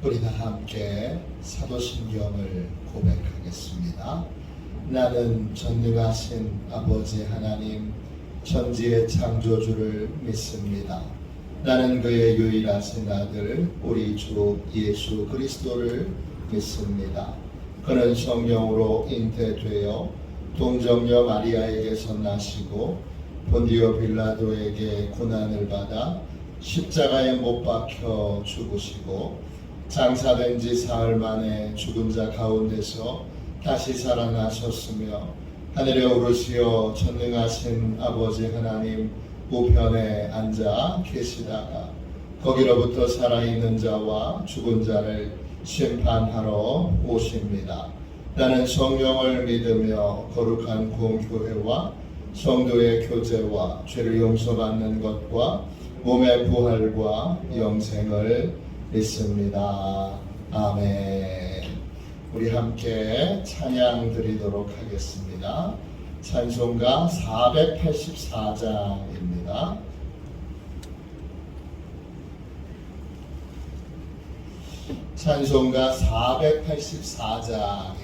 우리 다 함께 사도신경을 고백하겠습니다. 나는 전능하신 아버지 하나님 천지의 창조주를 믿습니다. 나는 그의 유일하신 아들 우리 주 예수 그리스도를 믿습니다. 그는 성령으로 잉태되어 동정녀 마리아에게서 나시고 본디오 빌라도에게 고난을 받아 십자가에 못 박혀 죽으시고 장사된 지 사흘 만에 죽은 자 가운데서 다시 살아나셨으며 하늘에 오르시어 전능하신 아버지 하나님 우편에 앉아 계시다가 거기로부터 살아있는 자와 죽은 자를 심판하러 오십니다. 나는 성령을 믿으며 거룩한 공교회와 성도의 교제와 죄를 용서받는 것과 몸의 부활과 영생을 믿습니다. 아멘. 우리 함께 찬양 드리도록 하겠습니다. 찬송가 484장입니다. 찬송가 484장입니다.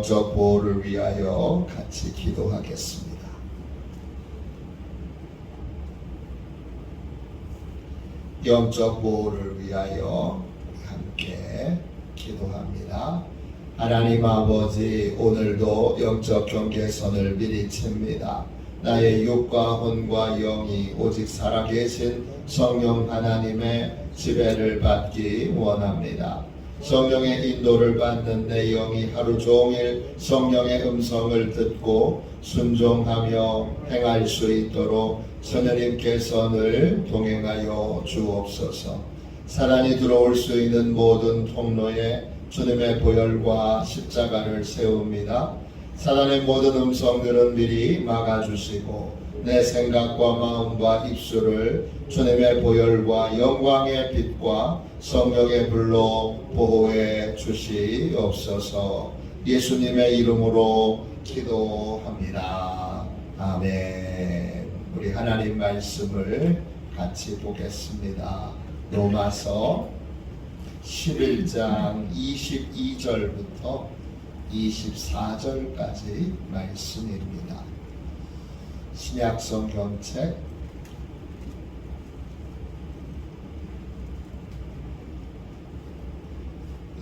영적 보호를 위하여 같이 기도하겠습니다. 영적 보호를 위하여 함께 기도합니다. 하나님 아버지, 오늘도 영적 경계선을 미리 칩니다. 나의 육과 혼과 영이 오직 살아계신 성령 하나님의 지배를 받기 원합니다. 성령의 인도를 받는 내 영이 하루 종일 성령의 음성을 듣고 순종하며 행할 수 있도록 성령님께서 늘 동행하여 주옵소서. 사단이 들어올 수 있는 모든 통로에 주님의 보혈과 십자가를 세웁니다. 사단의 모든 음성들은 미리 막아주시고 내 생각과 마음과 입술을 주님의 보혈과 영광의 빛과 성령의 불로 보호해 주시옵소서. 예수님의 이름으로 기도합니다. 아멘. 우리 하나님 말씀을 같이 보겠습니다. 로마서 11장 22절부터 24절까지 말씀입니다. 신약성경책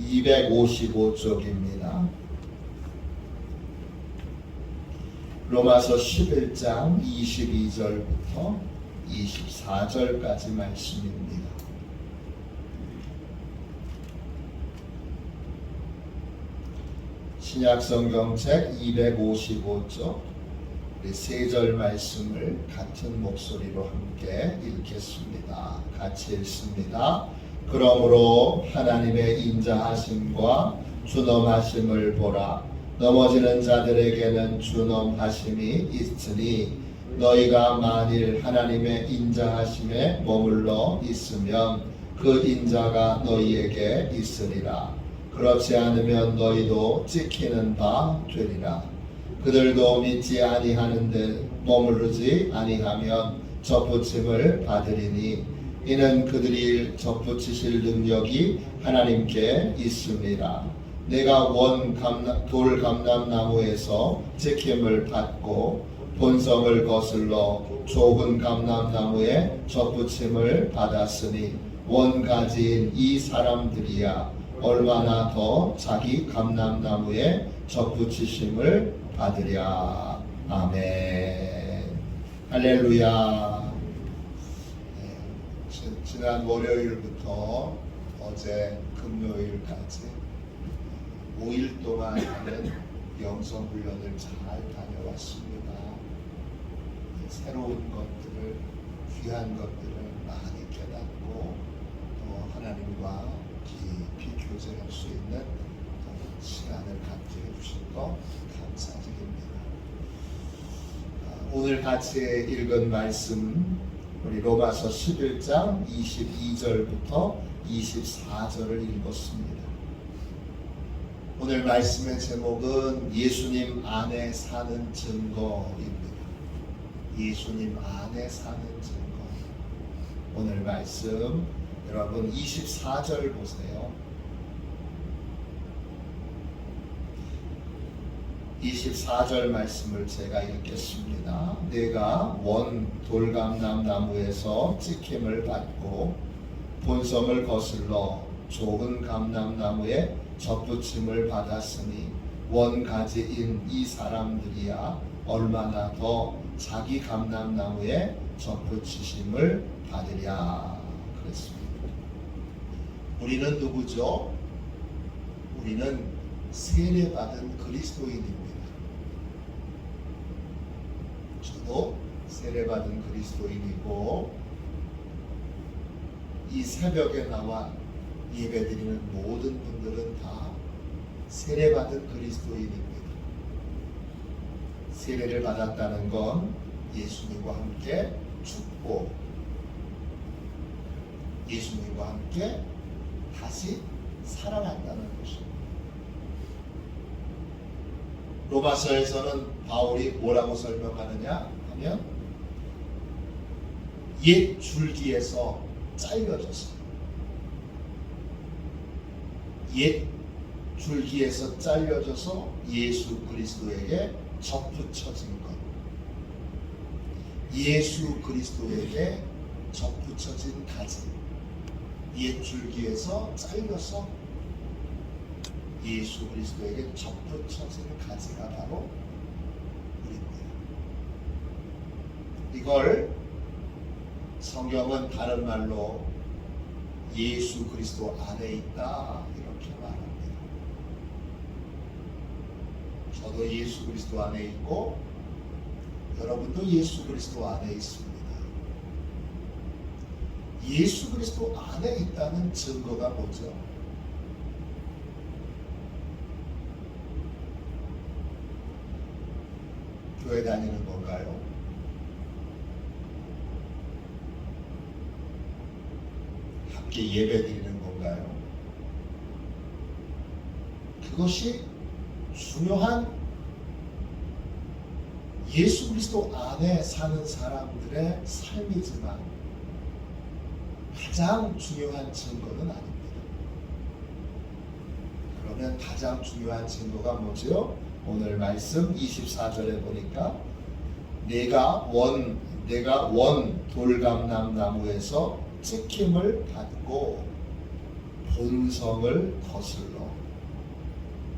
255쪽입니다. 로마서 11장 22절부터 24절까지 말씀입니다. 신약성경책 255쪽 우리 세 절 말씀을 같은 목소리로 함께 읽겠습니다. 같이 읽습니다. 그러므로 하나님의 인자하심과 준엄하심을 보라. 넘어지는 자들에게는 준엄하심이 있으니 너희가 만일 하나님의 인자하심에 머물러 있으면 그 인자가 너희에게 있으리라. 그렇지 않으면 너희도 찍히는 바 되리라. 그들도 믿지 아니하는데 머무르지 아니하면 접붙임을 받으리니 이는 그들이 접붙이실 능력이 하나님께 있습니다. 내가 돌 감람나무에서 찍힘을 받고 본성을 거슬러 좁은 감람나무에 접붙임을 받았으니 원가지인 이 사람들이야 얼마나 더 자기 감람나무에 접붙이심을 받으랴. 아멘. 할렐루야. 지난 월요일부터 어제 금요일까지 5일 동안 하는 영성훈련을 잘 다녀왔습니다. 새로운 것들을, 귀한 것들을 많이 깨닫고 또 하나님과 깊이 교제할 수 있는 시간을 갖게 해주신 것 감사드립니다. 오늘 같이 읽은 말씀 우리 로마서 11장 22절부터 24절을 읽었습니다. 오늘 말씀의 제목은 예수님 안에 사는 증거입니다. 예수님 안에 사는 증거. 오늘 말씀 여러분 24절 보세요. 24절 말씀을 제가 읽겠습니다. 내가 돌감람나무에서 찍힘을 받고 본성을 거슬러 좁은 감람나무에 접붙임을 받았으니 원가지인 이 사람들이야 얼마나 더 자기 감람나무에 접붙이심을 받으랴. 그랬습니다. 우리는 누구죠? 우리는 세례받은 그리스도인입니다. 저도 세례받은 그리스도인이고 이 새벽에 나와 예배드리는 모든 분들은 다 세례받은 그리스도인입니다. 세례를 받았다는 건 예수님과 함께 죽고 예수님과 함께 다시 살아난다는 것입니다. 로마서에서는 바울이 뭐라고 설명하느냐 하면 옛 줄기에서 잘려져서 옛 줄기에서 잘려져서 예수 그리스도에게 접붙여진 것. 예수 그리스도에게 접붙여진 가지. 옛 줄기에서 잘려서 예수 그리스도에게 접붙여진 가지가 바로 우리입니다. 이걸 성경은 다른 말로 예수 그리스도 안에 있다 이렇게 말합니다. 저도 예수 그리스도 안에 있고 여러분도 예수 그리스도 안에 있습니다. 예수 그리스도 안에 있다는 증거가 뭐죠? 교회 다니는 건가요? 그렇게 예배드리는 건가요? 그것이 중요한 예수 그리스도 안에 사는 사람들의 삶이지만 가장 중요한 증거는 아닙니다. 그러면 가장 중요한 증거가 뭐죠? 오늘 말씀 24절에 보니까 내가 원 돌감람 나무에서 찍힘을 받고 본성을 거슬러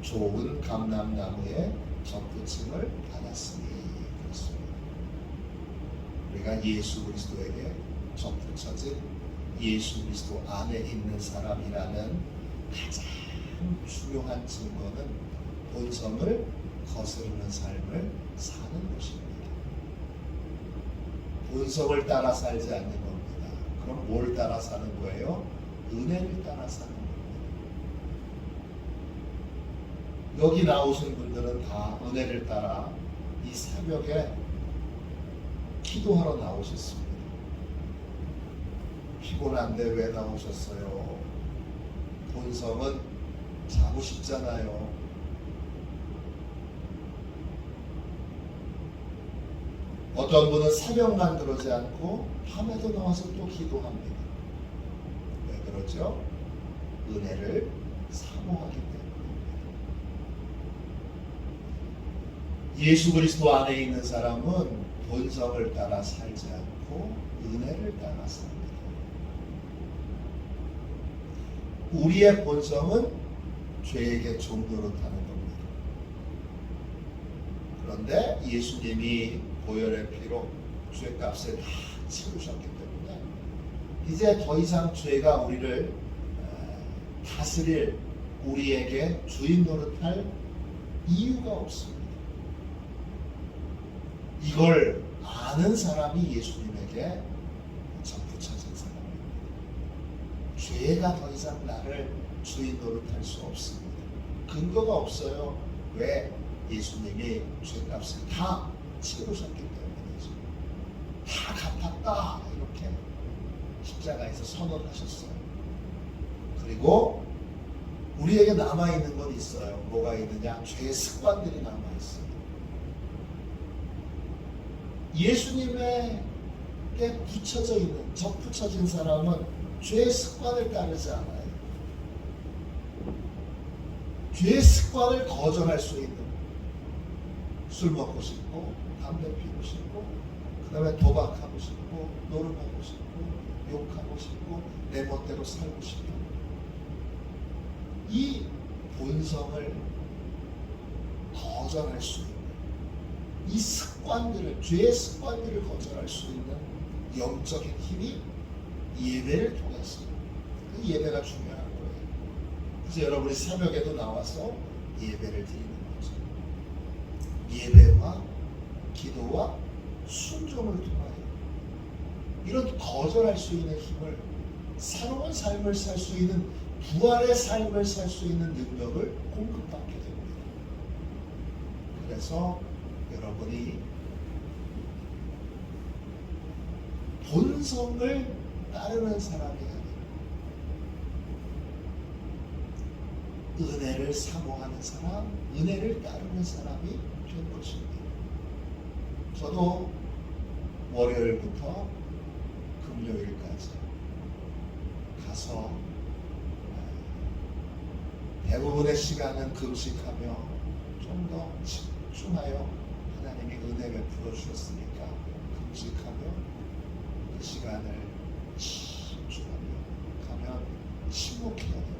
좋은 감람나무에 접붙임을 받았으니 그렇습니다. 우리가 예수 그리스도에게 접붙여진 예수 그리스도 안에 있는 사람이라는 가장 중요한 증거는 본성을 거스르는 삶을 사는 것입니다. 본성을 따라 살지 않는 겁니다. 그럼 뭘 따라 사는 거예요? 은혜를 따라 사는 겁니다. 여기 나오신 분들은 다 은혜를 따라 이 새벽에 기도하러 나오셨습니다. 피곤한데 왜 나오셨어요? 본성은 자고 싶잖아요. 어떤 분은 새벽만 그러지 않고 밤에도 나와서 또 기도합니다. 왜 그러죠? 은혜를 사모하기 때문입니다. 예수 그리스도 안에 있는 사람은 본성을 따라 살지 않고 은혜를 따라 삽니다. 우리의 본성은 죄에게 종노릇하는 겁니다. 그런데 예수님이 보혈의 피로 죄값을 다 치르셨기 때문에 이제 더 이상 죄가 우리를 다스릴 우리에게 주인 노릇할 이유가 없습니다. 이걸 아는 사람이 예수님에게 접붙여진 사람입니다. 죄가 더 이상 나를 주인 노릇할 수 없습니다. 근거가 없어요. 왜? 예수님이 죄값을 다 치르셨기 때문이죠. 다 갚았다 이렇게 십자가에서 선언하셨어요. 그리고 우리에게 남아있는 건 있어요. 뭐가 있느냐? 죄의 습관들이 남아있어요. 예수님에게 붙여져 있는, 접붙여진 사람은 죄의 습관을 따르지 않아요. 죄의 습관을 거절할 수 있는, 술 먹고 싶고 담배 피우고 싶고 그 다음에 도박하고 싶고 노름하고 싶고 욕하고 싶고 내 멋대로 살고 싶고 이 본성을 거절할 수 있는 이 습관들을, 죄의 습관들을 거절할 수 있는 영적인 힘이 예배를 통해서, 그 예배가 중요한 거예요. 그래서 여러분이 새벽에도 나와서 예배를 드리는 거죠. 예배와 기도와 순종을 통하여 이런 거절할 수 있는 힘을, 새로운 삶을 살 수 있는, 부활의 삶을 살 수 있는 능력을 공급받게 됩니다. 그래서 여러분이 본성을 따르는 사람이 아니라 은혜를 사모하는 사람, 은혜를 따르는 사람이 된 것입니다. 저도 월요일부터 금요일까지 가서 대부분의 시간은 금식하며 좀 더 집중하여 하나님이 은혜 베풀어 주셨으니까 금식하며 그 시간을 집중하며 가면 침묵해야 됩니다.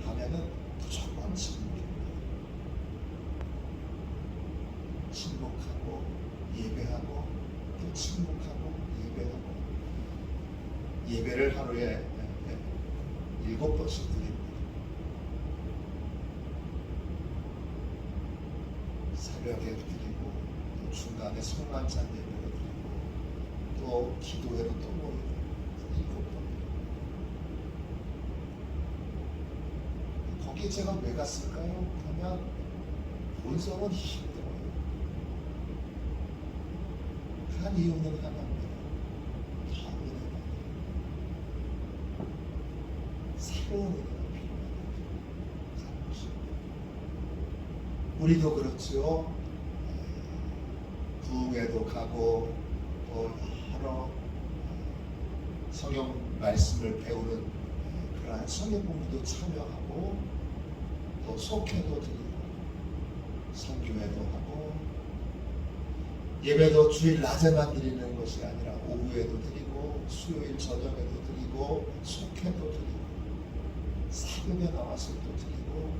하면은 무조건 침묵입니다. 침묵하고 예배하고 또 침묵하고 예배하고, 예배를 하루에 7번씩 드립니다. 새벽에 드리고 또 중간에 성만찬 예배를 드리고 또 기도회로 또 모이고 7번. 거기에 제가 왜 갔을까요? 하면 본성은 힘들어요. 한 이유는 하나입니다. 다 은혜가. 새로운 은혜가 필요한 것입니다. 우리도 그렇죠. 부흥회도 가고 또 여러 성경 말씀을 배우는 그러한 성경 공부도 참여하고 또 속회도 드리고 선교회도 하고 예배도 주일 낮에만 드리는 것이 아니라 오후에도 드리고 수요일 저녁에도 드리고 속회도 드리고 사역에 나와서 또 드리고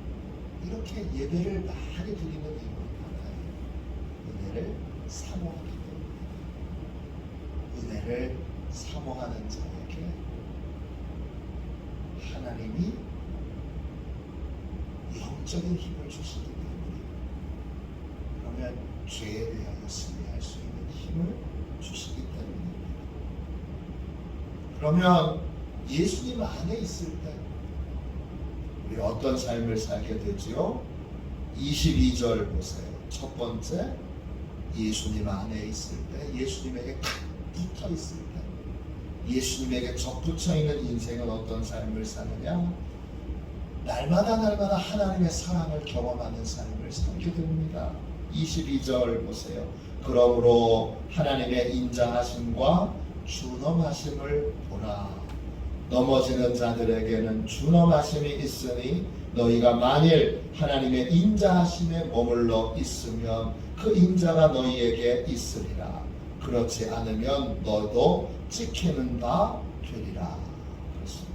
이렇게 예배를 많이 드리는 이유는 하나예요. 은혜를 사모하기 때문에 은혜를 사모하는 자에게 하나님이 영적인 힘을 주시기 때문에 그러면 죄에 대하여 승리할 수 있는 힘을 주시기 때문입니다. 그러면 예수님 안에 있을 때 우리 어떤 삶을 살게 되지요? 22절 보세요. 첫 번째, 예수님 안에 있을 때, 예수님에게 붙어 있을 때, 예수님에게 접붙여 있는 인생은 어떤 삶을 사느냐? 날마다 하나님의 사랑을 경험하는 삶을 살게 됩니다. 22절 보세요. 그러므로 하나님의 인자하심과 준엄하심을 보라. 넘어지는 자들에게는 준엄하심이 있으니 너희가 만일 하나님의 인자하심에 머물러 있으면 그 인자가 너희에게 있으리라. 그렇지 않으면 너도 찍히는 바 되리라. 그렇습니다.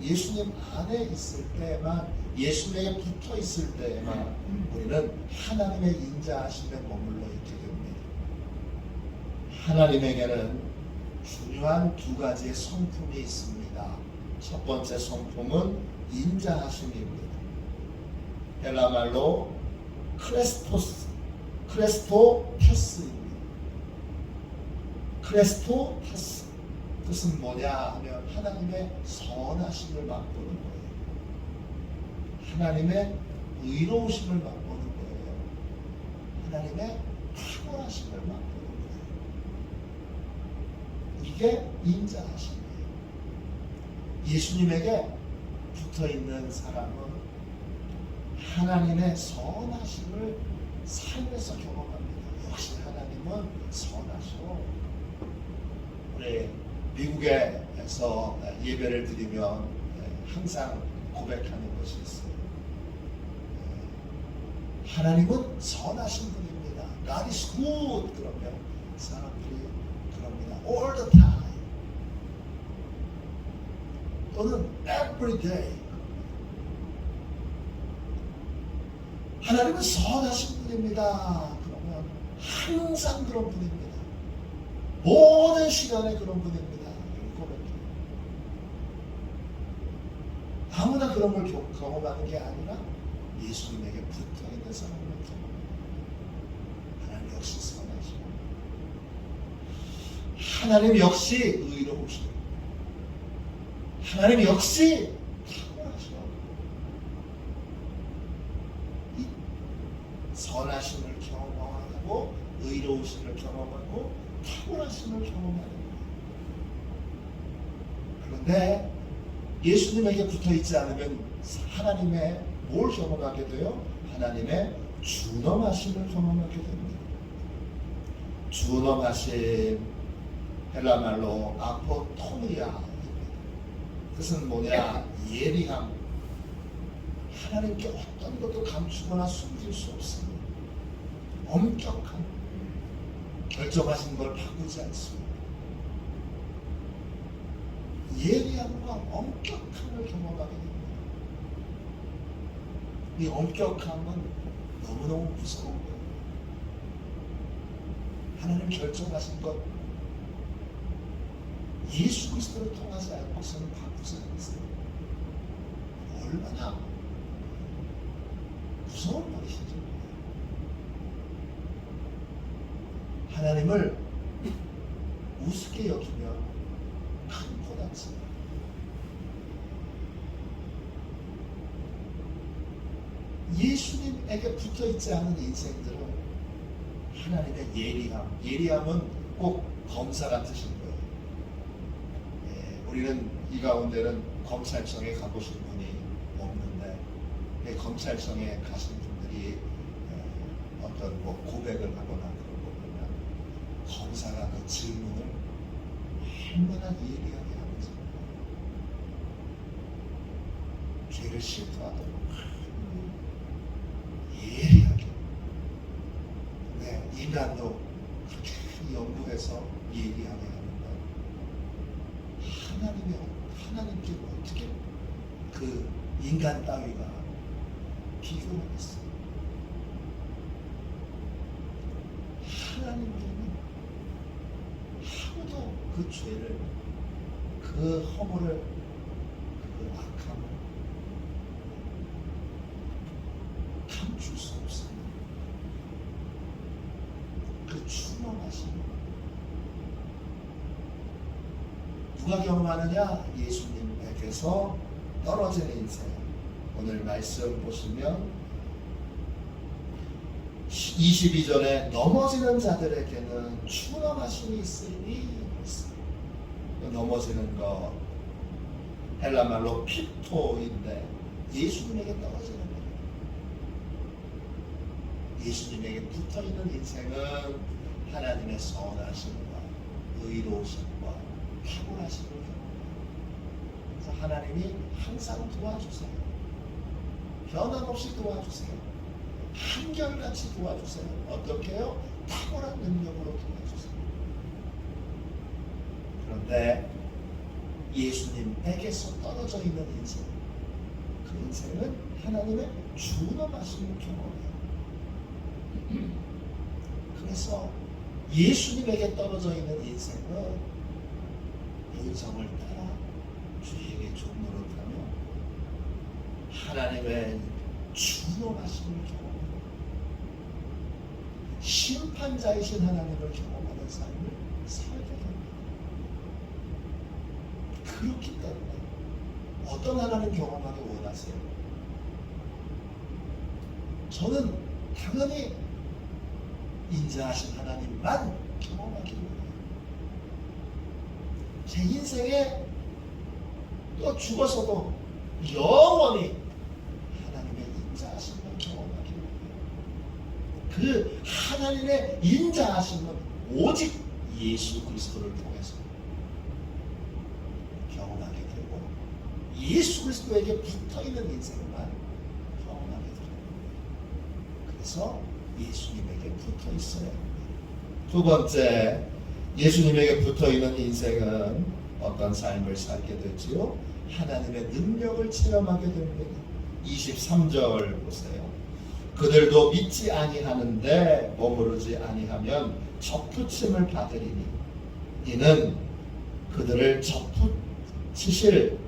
예수님 안에 있을 때만, 예수님에게 붙어 있을 때에만 우리는 하나님의 인자하심에 머물러 있게 됩니다. 하나님에게는 중요한 두 가지의 성품이 있습니다. 첫 번째 성품은 인자하심입니다. 헬라 말로 크레스토테스입니다. 크레스토테스 뜻은 뭐냐 하면 하나님의 선하심을 맛보는 거예요. 하나님의 의로우심을 맛보는 거예요. 하나님의 탁월하심을 맛보는 거예요. 이게 인자하심이에요. 예수님에게 붙어있는 사람은 하나님의 선하심을 삶에서 경험합니다. 역시 하나님은 선하시고, 우리 미국에서 예배를 드리면 항상 고백하는 것이 있어요. 하나님은 선하신 분입니다. God is good. 그러면 사람들이 그럽니다. All the time. 또는 every day. 하나님은 선하신 분입니다. 그러면 항상 그런 분입니다. 모든 시간에 그런 분입니다. 아무나 그런 걸 경험하는 게 아니라 예수님에게 붙어있는 사람을 경험합니다. 하나님 역시 선하시고 하나님 역시 의로우시고 하나님 역시 탁월하시고 이 선하심을 경험하고 의로우심을 경험하고 탁월하심을 경험하는 거예요. 그런데 예수님에게 붙어있지 않으면 하나님의 뭘 경험하게 돼요? 하나님의 준엄하심을 경험하게 됩니다. 준엄하심 헬라 말로 아포토미아입니다. 뜻은 뭐냐? 예리함. 하나님께 어떤 것도 감추거나 숨길 수 없습니다. 엄격함. 결정하신 걸 바꾸지 않습니다. 예리함과 엄격함을 경험하게 됩니다. 이 엄격함은 너무너무 무서운 거예요. 하나님 결정하신 것 예수 그리스도를 통하지 않고서는 바꾸지 않으세요. 얼마나 무서운 말이시죠. 하나님을 우습게 여기면 큰 고난입니다. 예수님에게 붙어있지 않은 인생들은 하나님의 예리함은 꼭 검사 같으신 거예요. 우리는 이 가운데는 검찰청에 가보신 분이 없는데 검찰청에 가신 분들이 어떤 뭐 고백을 하거나 그런 거 보면 검사가 그 질문을 얼마나 예리하게 하면서 죄를 실토하도록 예리하게. 네, 인간도 그렇게 연구해서 예리하게 하는데 하나님께 어떻게 그 인간 따위가 비교하겠어요? 하나님께는 아무도 그 죄를, 그 허물을, 그 악함을 감출 수 없습니다. 그 충만하신 누가 경험하느냐? 예수님에게서 떨어지는 인생. 오늘 말씀 보시면 22절에 넘어지는 자들에게는 충만하심이 있으니 넘어지는 것 헬라말로 피토인데 예수님에게 떨어지는 거예요. 예수님에게 붙어있는 인생은 하나님의 선하심과 의로우심과 탁월하심을 경험해요. 그래서 하나님이 항상 도와주세요. 변함없이 도와주세요. 한결같이 도와주세요. 어떻게 해요? 탁월한 능력으로 도와주세요. 그런데 예수님에게서 떨어져 있는 인생, 그 인생은 하나님의 준엄하심을 경험해요. 그래서 예수님에게 떨어져 있는 인생은 본성을 따라 죄에게 종노릇하며 하나님의 준엄하심을 경험해요. 심판자이신 하나님을 경험하는 삶을 살게 됩니다. 그렇기 때문에 어떤 하나님 경험하기 원하세요? 저는 당연히 인자하신 하나님만 경험하기 원해요. 제 인생에 또 죽어서도 영원히 하나님의 인자하심을 경험하기 원해요. 그 하나님의 인자하심은 오직 예수 그리스도를 통해서 경험하게 되고 예수 그리스도에게 붙어있는 인생만 경험하게 되는 거예요. 그래서 예수님에게 붙어 있어야 합니다. 두 번째, 예수님에게 붙어 있는 인생은 어떤 삶을 살게 되지요? 하나님의 능력을 체험하게 됩니다. 23절 보세요. 그들도 믿지 아니하는데 머무르지 아니하면 접붙임을 받으리니 이는 그들을 접붙이실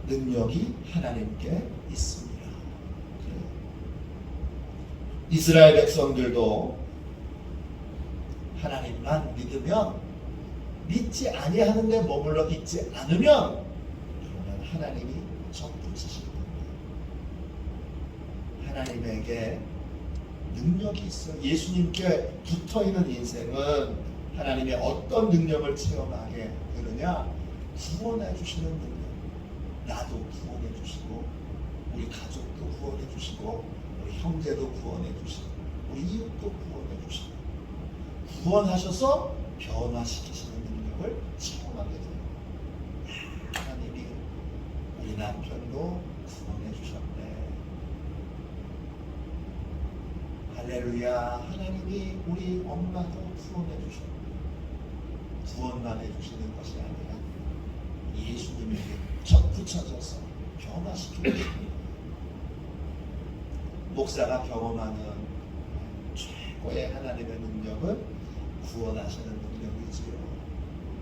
능력이 하나님께 있습니다. 이스라엘 백성들도 하나님만 믿으면, 믿지 아니하는데 머물러 있지 않으면 그러면 하나님이 접붙이실 겁니다. 하나님에게 능력이 있어요. 예수님께 붙어있는 인생은 하나님의 어떤 능력을 체험하게 되느냐? 구원해 주시는 능력. 나도 구원해 주시고 우리 가족도 구원해 주시고 우리 형제도 구원해 주시고 우리 이웃도 구원해 주시고 구원하셔서 변화시키시는 능력을 체험하게 돼요. 하나님이 우리 남편도 구원해 주셨네. 할렐루야. 하나님이 우리 엄마도 구원해 주셨네. 구원만 해주시는 것이 아니라 예수님에게 접붙여져서 변화시키고 있습니다. 목사가 경험하는 최고의 하나님의 능력은 구원하시는 능력이지요.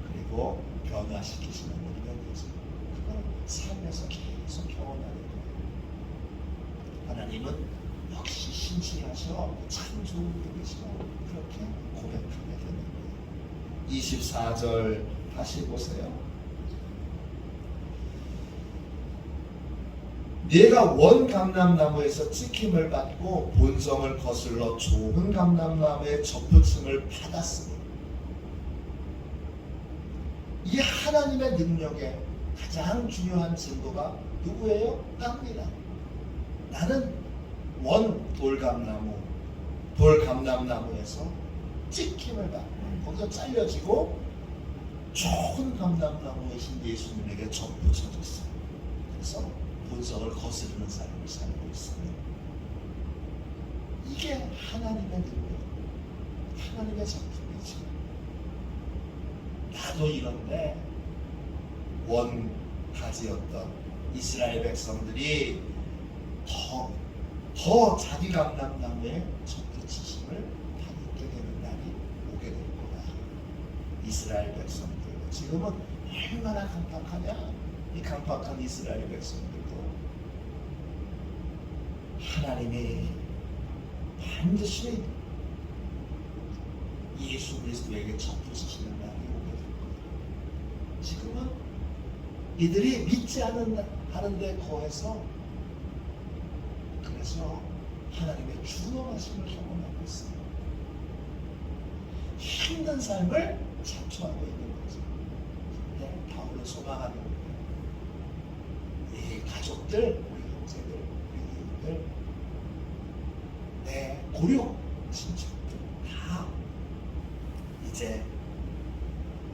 그리고 변화시키시는 능력이지요. 그걸 삶에서 계속 경험하는 거예요. 하나님은 역시 신실하셔 참 좋은 분이시고 그렇게 고백하게 되는 거예요. 24절 다시 보세요. 내가 원 감람나무에서 찍힘을 받고 본성을 거슬러 좋은 감람나무의 접붙임을 받았으니 이 하나님의 능력에 가장 중요한 증거가 누구예요? 나입니다. 나는 원 돌감람나무에서 찍힘을 받고 거기서 잘려지고 좋은 감람나무이신 예수님에게 접붙여졌어요. 그래서 본성을 거스르는 삶을 살고 있습니다. 이게 하나님의 능력, 하나님의 작품이지. 나도 이런데 원가지였던 이스라엘 백성들이 더 자기 감람나무에 접붙이심을 받게 되는 날이 오게 될 거야. 이스라엘 백성들 지금은 얼마나 강팍하냐. 이 강팍한 이스라엘 백성들도 하나님이 반드시 예수 그리스도에게 접붙이시는 날이 오게 될 거야. 지금은 이들이 믿지 않는데 거해서 그래서 하나님의 준엄하심을 경험하고 있어요. 힘든 삶을 자초하고 있는 거죠. 근데 바울은 소망하는 거예요. 이 가족들, 우리 형제들, 우리 이웃들, 내 고륙 친척들 다 이제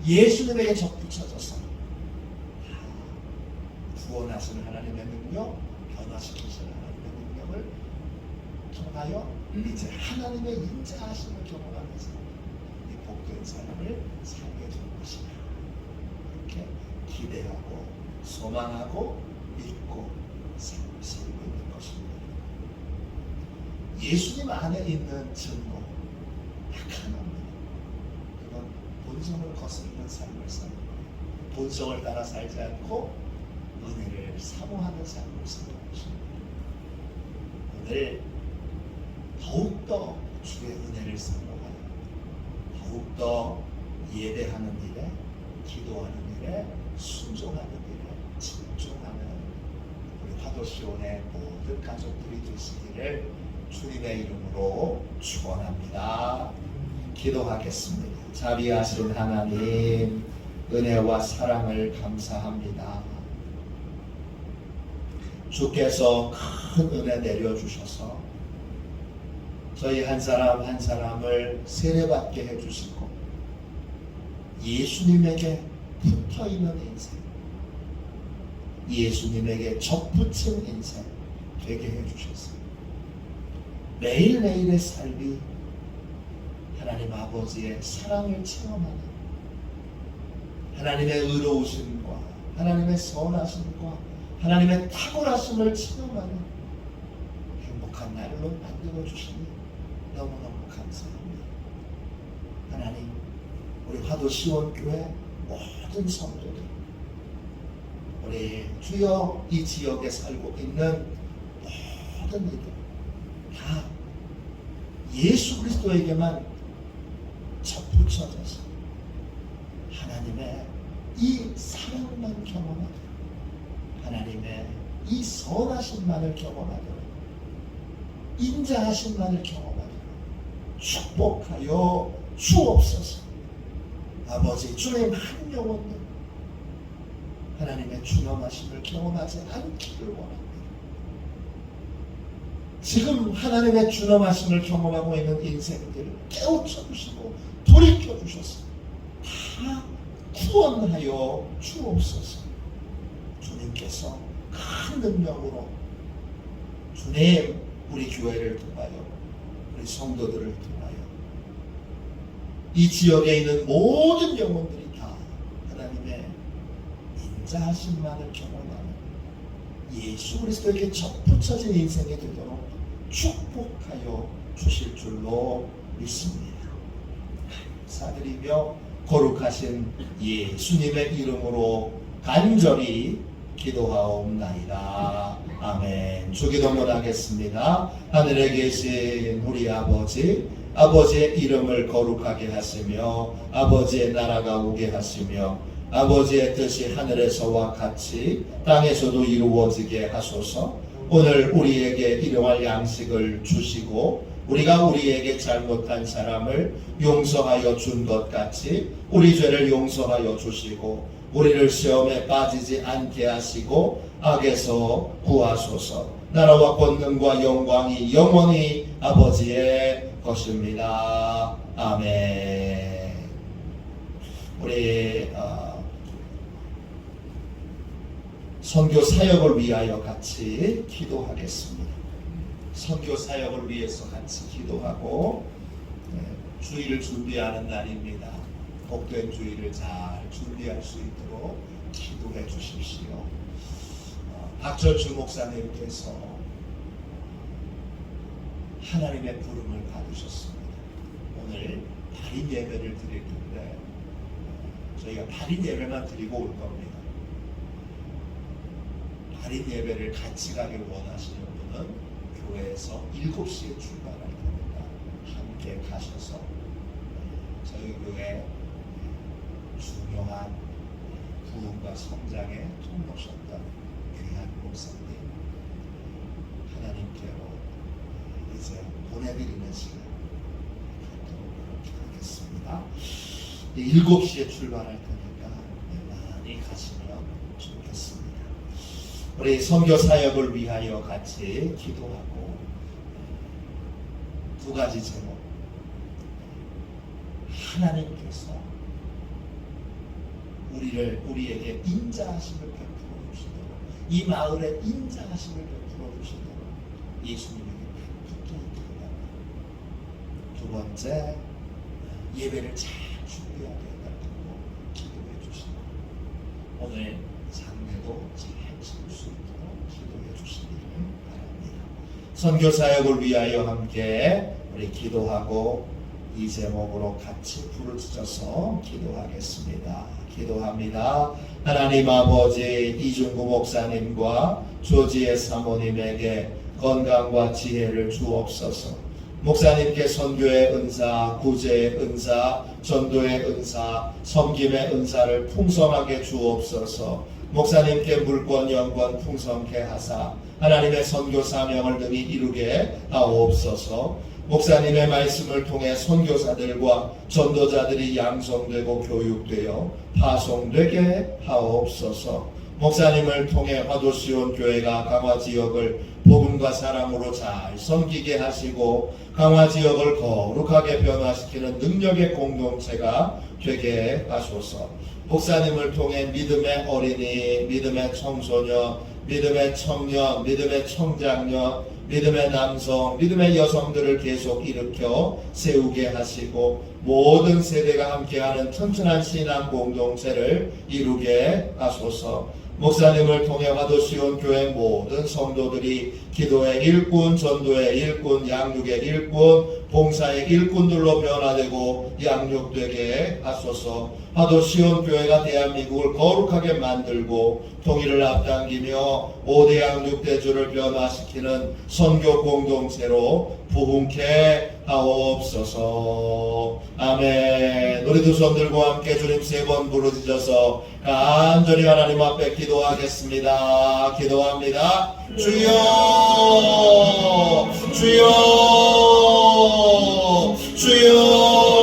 예수님에게 접붙여져서 다 구원하시는 하나님의 능력, 변화시키시는 하나님의 능력을 통하여 이제 하나님의 인자하심을 경험하면서 이 복된 삶을 살게 될 것이다. 이렇게 기대하고 소망하고 믿고 살고 있는 것입니다. 예수님 안에 있는 증거 딱 하나입니다. 그건 본성을 거스르는 삶을 사는 거예요. 본성을 따라 살지 않고 은혜를 사모하는 삶을 사는 것입니다. 오늘 더욱더 주의 은혜를 사모하여 더욱더 예배하는 일에, 기도하는 일에, 순종하는 일에 집중하는 우리 화도시온의 모든 가족들이 되시기를 주님의 이름으로 축원합니다. 기도하겠습니다. 자비하신 하나님, 은혜와 사랑을 감사합니다. 주께서 큰 은혜 내려주셔서 저희 한 사람 한 사람을 세례받게 해주시고 예수님에게 붙어있는 인생, 예수님에게 접붙인 인생 되게 해주셨어요. 매일매일의 삶이 하나님 아버지의 사랑을 체험하는, 하나님의 의로우심과 하나님의 선하심과 하나님의 탁월하심을 체험하는 행복한 날로 만들어 주시니 너무너무 감사합니다. 하나님, 우리 화도시원교회 모든 성도들, 우리 주여 이 지역에 살고 있는 모든 이들 다 예수 그리스도에게만 접붙여져서 하나님의 이 사랑만 경험하도록, 하나님의 이 선하심만을 경험하도록, 인자하심만을 경험하도록 축복하여 주옵소서. 아버지, 주님 한 영혼도 하나님의 준엄하심을 경험하지 않기를 원합니다. 지금 하나님의 준엄하심을 경험하고 있는 인생들을 깨우쳐 주시고 돌이켜 주셔서 다 구원하여 주옵소서. 주님께서 큰 능력으로 주님 우리 교회를 통하여 우리 성도들을 통하여 이 지역에 있는 모든 영혼들이 다 하나님의 인자하심만을 경험하는 예수 그리스도에게 접붙여진 인생이 되도록 축복하여 주실 줄로 믿습니다. 감사드리며 거룩하신 예수님의 이름으로 간절히 기도하옵나이다. 아멘. 주기도문 하겠습니다. 하늘에 계신 우리 아버지, 아버지의 이름을 거룩하게 하시며 아버지의 나라가 오게 하시며 아버지의 뜻이 하늘에서와 같이 땅에서도 이루어지게 하소서. 오늘 우리에게 일용할 양식을 주시고 우리가 우리에게 잘못한 사람을 용서하여 준 것 같이 우리 죄를 용서하여 주시고 우리를 시험에 빠지지 않게 하시고 악에서 구하소서. 나라와 권능과 영광이 영원히 아버지의 것입니다. 아멘. 우리 선교 사역을 위하여 같이 기도하겠습니다. 선교 사역을 위해서 같이 기도하고 주일을 준비하는 날입니다. 복된 주일을 잘 준비할 수 있도록 기도해 주십시오. 박철주 목사님께서 하나님의 부름을 받으셨습니다. 오늘 발인 예배를 드릴 텐데 저희가 발인 예배만 드리고 올 겁니다. 발인 예배를 같이 가길 원하시는 분은 교회에서 7시에 출발할 테니까 함께 가셔서 저희 교회 중요한 부흥과 성장에 통로셨던 귀한 목사님 하나님께로 이제 보내드리는 시간 그렇게 하겠습니다. 7시에 출발할 테니까 많이 가시면 좋겠습니다. 우리 선교 사역을 위하여 같이 기도하고 두 가지 제목. 하나님께서 우리에게 인자하심을 베풀어 주시도록, 이 마을에 인자하심을 베풀어 주시도록 예수님에게 부탁드립니다. 두 번째, 예배를 잘 준비해야 된다고 기도해 주시고 오늘 장례도 잘 치를 수 있도록 기도해 주시기를 바랍니다. 선교 사역을 위하여 함께 우리 기도하고 이 제목으로 같이 부르짖어서 기도하겠습니다. 기도합니다. 하나님 아버지, 이중구 목사님과 조지의 사모님에게 건강과 지혜를 주옵소서. 목사님께 선교의 은사, 구제의 은사, 전도의 은사, 섬김의 은사를 풍성하게 주옵소서. 목사님께 물권, 영권 풍성케 하사 하나님의 선교 사명을 능히 이루게 하옵소서. 목사님의 말씀을 통해 선교사들과 전도자들이 양성되고 교육되어 파송되게 하옵소서. 목사님을 통해 화도시온 교회가 강화 지역을 복음과 사랑으로 잘 섬기게 하시고 강화 지역을 거룩하게 변화시키는 능력의 공동체가 되게 하소서. 목사님을 통해 믿음의 어린이, 믿음의 청소년, 믿음의 청년, 믿음의 청장년, 믿음의 남성, 믿음의 여성들을 계속 일으켜 세우게 하시고 모든 세대가 함께하는 튼튼한 신앙 공동체를 이루게 하소서. 목사님을 통해 화도시온 교회 모든 성도들이 기도의 일꾼, 전도의 일꾼, 양육의 일꾼, 봉사의 일꾼들로 변화되고 양육되게 하소서. 화도시온 교회가 대한민국을 거룩하게 만들고 통일을 앞당기며 5대 양육대주를 변화시키는 선교 공동체로 부흥케 하옵소서. 아멘. 우리 두 손 들고 함께 주님 3번 부르짖어서 간절히 하나님 앞에 기도하겠습니다. 기도합니다. 주여, 주여, 주여.